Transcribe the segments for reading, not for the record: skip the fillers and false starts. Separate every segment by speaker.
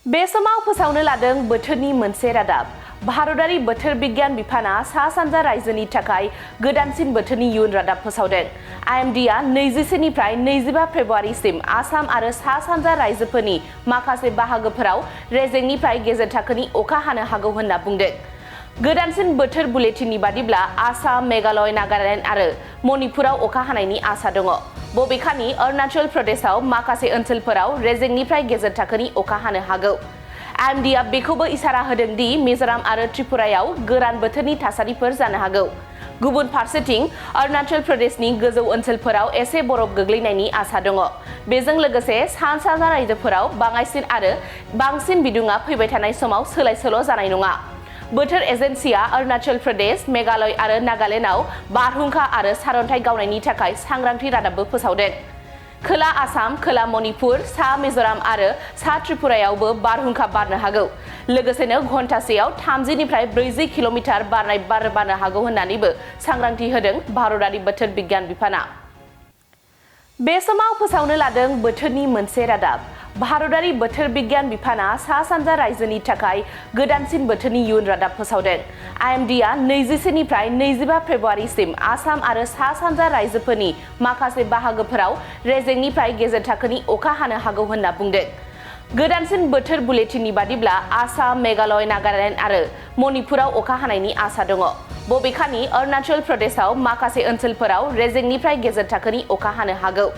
Speaker 1: बे समाव फोसावनो लादों बोथोरनि मोनसे रादाब। भारतारि बोथोर बिगियान बिफाना सा सानजा रायजोनि थाखाय गोदानसिन बोथोरनि इयुन रादाब फोसावदों। आइएमडीआ 21 निफ्राय 25 फेब्रुआरिसिम आसाम आरो सा सानजा रायजोफोरनि माखासे बाहागोफोराव रेजेंनिफ्राय गेजेर थाखोनि अखा हानो हागौ होनना बुंदों। गोदानसिन बोथोर बुलेटिननि बादिब्ला आसाम, मेघालय, नागालेन्ड आरो मणिपुराव अखा हानायनि आसा दङ। बबेखानि अरुणाचल प्रदेशआव माखासे ओनसोलफोराव रेजेंनिफ्राय गेजेर थाखोनि अखा हानो हागौ। आइएमडीआ बेखौबो इसारा होदों दि मिजोराम आरो त्रिपुरायाव गोरान बोथोरनि थासारिफोर जानो हागौ। गुबुन फारसेथिं अरुणाचल प्रदेशनि गोजौ ओनसोलफोराव एसे बरफ गोग्लैनायनि आसा दङ। बेजों लोगोसे सा-सानजा रायजोफोराव बांसिन बिदुङा फैबाय थानाय समाव सोलाय-सोल' जानाय नङा। बोथोर एजेन्सिया अरुणाचल प्रदेश, मेघालय आरो नागालेन्डआव बारहुंखा आरो सारअन्थाइ गावनायनि थाखाय सांग्रांथि रादाबबो फोसावदों। खोला आसाम, खोला मणिपुर, सा मिजोराम आरो सा त्रिपुरायावबो बारहुंखा बारनो हागौ। लोगोसेनो घन्टासेयाव 30 निफ्राय 40 किल'मिटार बारनाय बार बारनो हागौ होननानैबो सांग्रांथि होदों भारतारि बोथोर बिगियान बिफाना। बे समाव फोसावनो लादों बोथोरनि मोनसे रादाब। भारतारि बोथोर बिगियान बिफाना सा सानजा रायजोनि थाखाय गोदानसिन बोथोरनि इयुन रादाब फोसावदों। आइएमडीआ 21 निफ्राय 25 फेब्रुआरिसिम आसाम आरो सा सानजा रायजोफोरनि माखासे बाहागोफोराव रेजेंनिफ्राय गेजेर थाखोनि अखा हानो हागौ होनना बुंदों। गोदानसिन बोथोर बुलेटिननि बादिब्ला आसाम, मेघालय, नागालेन्ड आरो मणिपुराव अखा हानायनि आसा दङ। बबेखानि अरुणाचल प्रदेशआव माखासे ओनसोलफोराव रेजेंनिफ्राय गेजेर थाखोनि अखा हानो हागौ।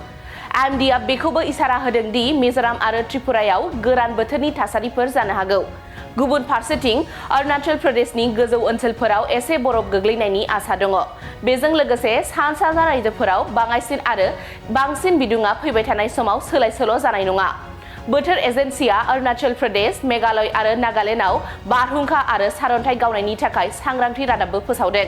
Speaker 1: आइएमडीआ बेखौबो इसारा होदों दि मिजोराम आरो त्रिपुरायाव गोरान बोथोरनि थासारिफोर जानो हागौ। गुबुन फारसेथिं अरुणाचल प्रदेशनि गोजौ ओनसोलफोराव एसे बरफ गोग्लैनायनि आसा दङ। बेजों लोगोसे सा-सानजा रायजोफोराव बांसिन बिदुङा फैबाय थानाय समाव सोलाय-सोल' जानाय नङा। बोथोर एजेन्सिया अरुणाचल प्रदेश, मेघालय आरो नागालेन्डआव बारहुंखा आरो सारअन्थाइ गावनायनि थाखाय सांग्रांथि रादाबबो फोसावदों।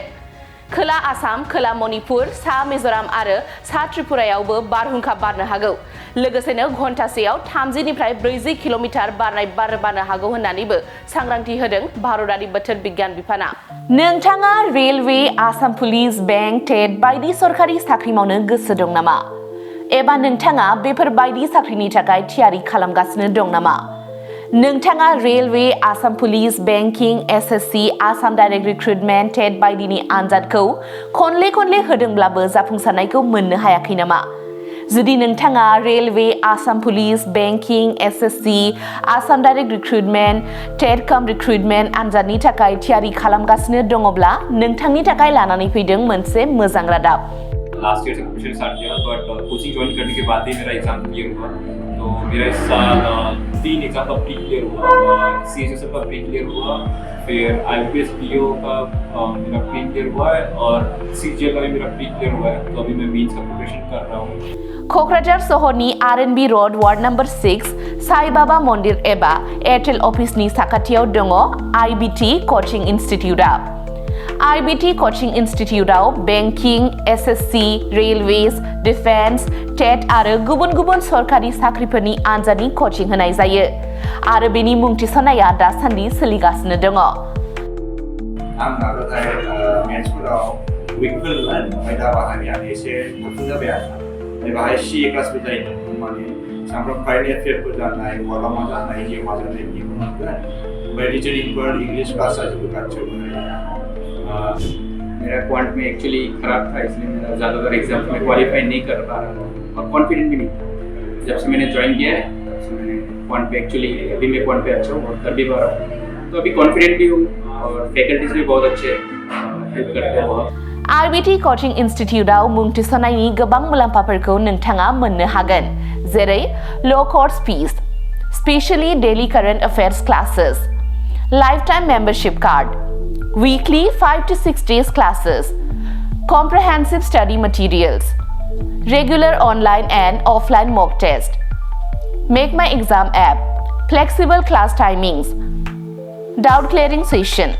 Speaker 1: खोला आसाम, खोला मणिपुर, सा मिजोराम आरो सा त्रिपुरायावबो बारहुंखा बारनो हागौ। लोगोसेनो घन्टासेयाव 30 निफ्राय 40 किल'मिटार बारनाय बार बारनो हागौ होननानैबो सांग्रांथि होदों भारतारि बोथोर बिगियान बिफाना। नोंथाङा रेलवे, आसाम पुलिस, बेंक, टेट बायदि सरखारि साख्रि मावनो गोसो दं नामा? एबा नोंथाङा बेफोर बायदि साख्रिनि थाखाय थियारि खालामगासिनो दं नामा? नोंथाङा railway, Assam police, banking, SSC, Assam direct recruitment, TET बायदिनि आनजादखौ खनले होदोंब्लाबो जाफुंसारनायखौ मोननो हायाखै नामा? जुदि नोंथाङा railway, Assam police, banking, SSC, Assam direct recruitment, TET recruitment आनजादनि थाखाय थियारि खालामगासिनो दङब्ला नोंथांनि थाखाय लानानै फैदों मोनसे मोजां रादाब।
Speaker 2: लास्ट ईयर से कोचिंग स्टार्ट किया बट कोचिंग ज्वाइन करने के बाद ही मेरा एग्जाम क्लियर हुआ। तो मेरा इस साल 3 एग्जाम का प्री क्लियर हुआ, सीएचएसएल का प्री क्लियर हुआ, फिर आईपीएस पीओ का मेरा प्री क्लियर हुआ है और सीजीएल का भी मेरा प्री क्लियर हुआ है। तो अभी मैं मेंस का प्रिपरेशन कर रहा हूँ।
Speaker 1: क'क्राझार सहरनि RNB road ward number 6 Sai Baba मन्दिर एबा एयारटेल अफिसनि साखाथियाव दङ आईबीटी कचिं इनस्टिट्यूटआ। आईबीटी कचिं इनस्टिट्यूटआव banking, SSC, railways, defence, TET आरो गुबुन सरकारि साख्रिफोरनि आनजादनि कचिं होनाय जायो आरो बेनि मुं थिसननाया दासान्दि सोलिगासिनो दङ।
Speaker 3: आं नाजाथाय मेथ्सफोराव उइकफोर ओमफ्राय दा बाहायनाया एसे गुसुं जाबाय आरो बाहाय सीए क्लासबो जायोमोन। माने सामफ्राम कारेन्ट एफेयारफोर जानाय, मा जानाय, जिअ' मा जानाय बिदिखौ मोनगोन। ओमफ्राय रिजनिंफोर, इंग्लिश क्लास जाजोबो गासैबो।
Speaker 4: मेरा क्वांट में एक्चुअली खराब था, इसलिए मेरा ज़्यादातर एग्जाम में क्वालिफाई नहीं कर पा रहा था और कॉन्फिडेंट भी नहीं था। जब से मैंने ज्वाइन किया है तब से मैंने क्वांट पे एक्चुअली अभी मैं क्वांट पे अच्छा हूँ और कर भी पा रहा हूँ। तो अभी कॉन्फिडेंट भी हूँ और फैकल्टीज भी बहुत अच्छे हेल्प करते हैं बहुत।
Speaker 1: आईबीटी कचिं इनस्टिट्यूटआव मुं थिसननायनि गोबां मुलाम्फाफोरखौ नोंथाङा मोननो हागोन, जेरै ल' course fees, specially daily current affairs classes, lifetime membership card, weekly 5 to 6 days classes, comprehensive study materials, regular online and offline mock test, Make My Exam app, flexible class timings, doubt clearing session।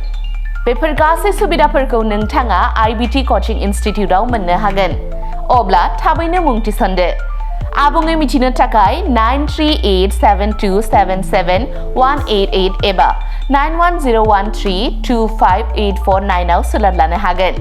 Speaker 1: बेफोर गासै सुबिदाफोरखौ नोंथाङा IBT coaching इनस्टिट्यूटआव मोननो हागोन। अब्ला थाबैनो मुं थिसनदो। आबुङै मिथिनो थाखाय 9387277188 एबा 9101325849 आव सोलाद लानो हागोन।